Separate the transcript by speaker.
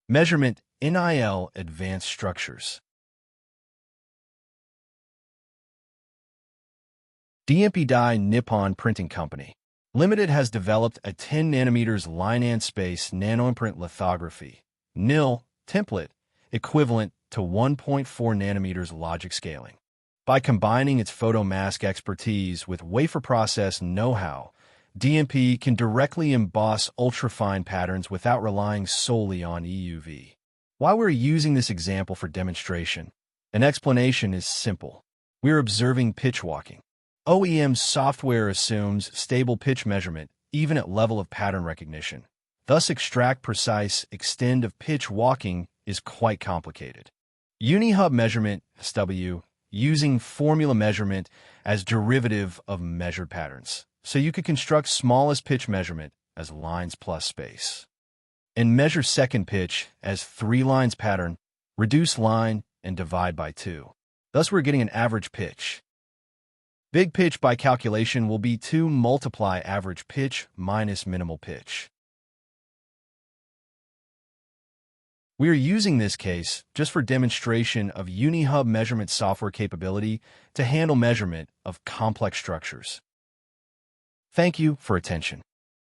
Speaker 1: Measurement NIL Advanced Structures. DMP Dai Nippon Printing Company Limited has developed a 10 nanometers line and space nanoimprint lithography (NIL) template equivalent to 1.4 nanometers logic scaling. By combining its photomask expertise with wafer process know-how, DMP can directly emboss ultrafine patterns without relying solely on EUV. Why we're using this example for demonstration? An explanation is simple. We're observing pitch walking. OEM software assumes stable pitch measurement even at level of pattern recognition. Thus, extract precise extent of pitch walking is quite complicated. Unihub measurement (SW) using formula measurement as derivative of measured patterns. So you could construct smallest pitch measurement as lines plus space. And measure second pitch as 3 lines pattern, reduce line, and divide by 2. Thus we're getting an average pitch. Big pitch by calculation will be 2 multiply average pitch minus minimal pitch. We are using this case just for demonstration of Unihub measurement software capability to handle measurement of complex structures. Thank you for attention.